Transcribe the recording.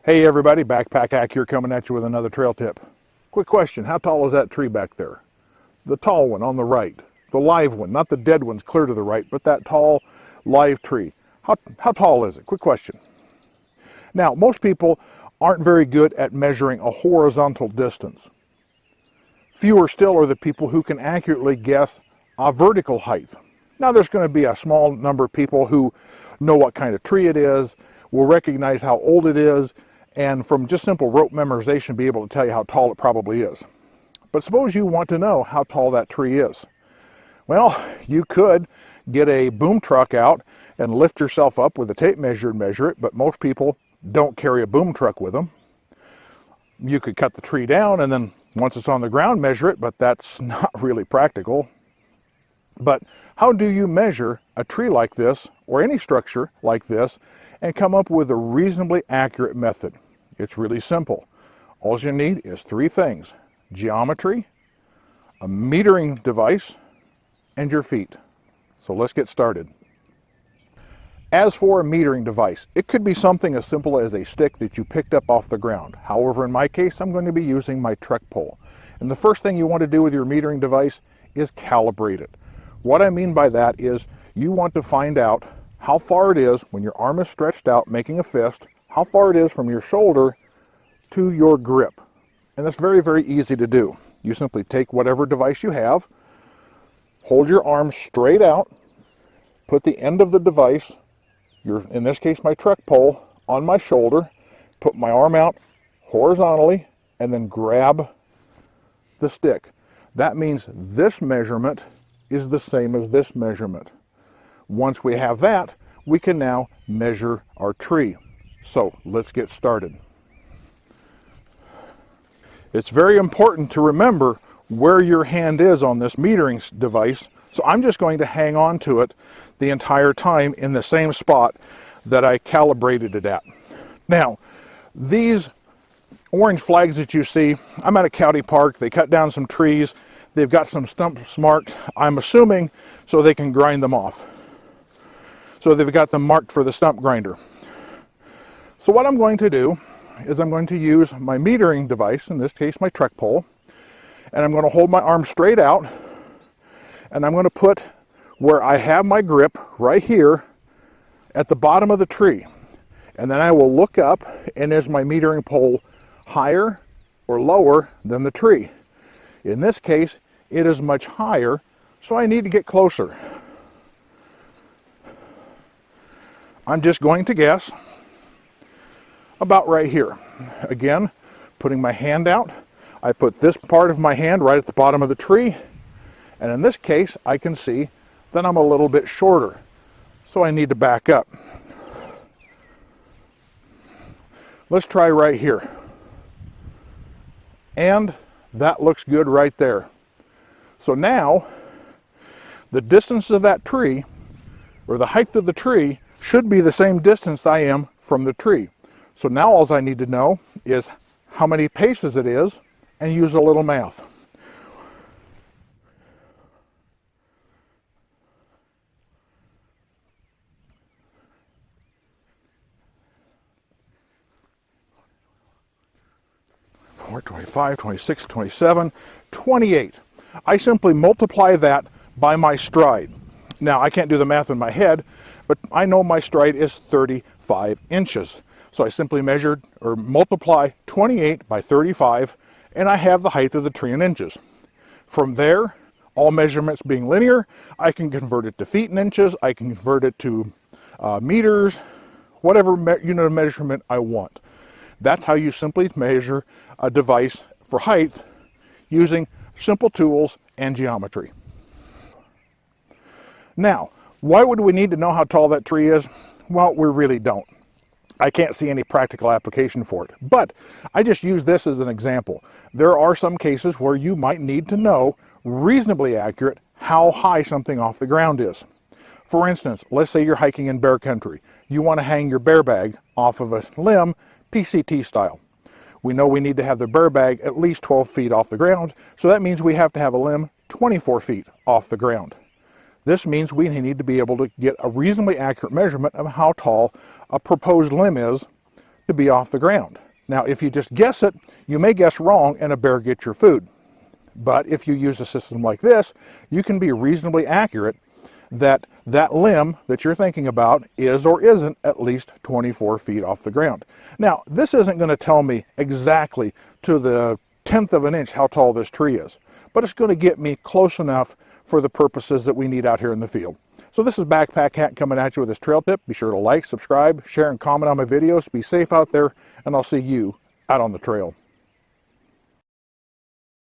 Hey everybody, Backpack Hack here coming at you with another trail tip. Quick question, how tall is that tree back there? The tall one on the right, the live one, not the dead ones clear to the right, but that tall live tree. How tall is it? Quick question. Now, most people aren't very good at measuring a horizontal distance. Fewer still are the people who can accurately guess a vertical height. Now there's going to be a small number of people who know what kind of tree it is, will recognize how old it is, and from just simple rope memorization be able to tell you how tall it probably is. But suppose you want to know how tall that tree is. Well, you could get a boom truck out and lift yourself up with a tape measure and measure it, but most people don't carry a boom truck with them. You could cut the tree down and then once it's on the ground measure it, but that's not really practical. But how do you measure a tree like this or any structure like this and come up with a reasonably accurate method? It's really simple. All you need is three things: geometry, a metering device, and your feet. So let's get started. As for a metering device, it could be something as simple as a stick that you picked up off the ground. However, in my case, I'm going to be using my trek pole. And the first thing you want to do with your metering device is calibrate it. What I mean by that is you want to find out how far it is when your arm is stretched out making a fist, how far it is from your shoulder to your grip. And that's very, very easy to do. You simply take whatever device you have, hold your arm straight out, put the end of the device, in this case my trek pole, on my shoulder, put my arm out horizontally, and then grab the stick. That means this measurement is the same as this measurement. Once we have that, we can now measure our tree. So let's get started. It's very important to remember where your hand is on this metering device. So I'm just going to hang on to it the entire time in the same spot that I calibrated it at. Now, these orange flags that you see, I'm at a county park. They cut down some trees. They've got some stumps marked, I'm assuming, so they can grind them off. So they've got them marked for the stump grinder. So what I'm going to do is I'm going to use my metering device, in this case my trek pole, and I'm going to hold my arm straight out, and I'm going to put where I have my grip right here at the bottom of the tree. And then I will look up, and is my metering pole higher or lower than the tree? In this case, it is much higher, so I need to get closer. I'm just going to guess about right here. Again, putting my hand out, I put this part of my hand right at the bottom of the tree, and in this case, I can see that I'm a little bit shorter, so I need to back up. Let's try right here. And that looks good right there. So now, the distance of that tree, or the height of the tree, should be the same distance I am from the tree. So now all I need to know is how many paces it is and use a little math. Or 25, 26, 27, 28. I simply multiply that by my stride. Now, I can't do the math in my head, but I know my stride is 35 inches. So I simply measured or multiply 28 by 35, and I have the height of the tree in inches. From there, all measurements being linear, I can convert it to feet and inches, I can convert it to meters, whatever unit of measurement I want. That's how you simply measure a device for height using simple tools and geometry. Now, why would we need to know how tall that tree is? Well, we really don't. I can't see any practical application for it, but I just use this as an example. There are some cases where you might need to know reasonably accurate how high something off the ground is. For instance, let's say you're hiking in bear country. You want to hang your bear bag off of a limb, PCT style. We know we need to have the bear bag at least 12 feet off the ground, so that means we have to have a limb 24 feet off the ground. This means we need to be able to get a reasonably accurate measurement of how tall a proposed limb is to be off the ground. Now, if you just guess it, you may guess wrong and a bear gets your food. But if you use a system like this, you can be reasonably accurate that that limb that you're thinking about is or isn't at least 24 feet off the ground. Now, this isn't going to tell me exactly to the 10th of an inch how tall this tree is, but it's going to get me close enough for the purposes that we need out here in the field. So this is Backpack Hat coming at you with this trail tip. Be sure to like, subscribe, share, and comment on my videos. Be safe out there, and I'll see you out on the trail.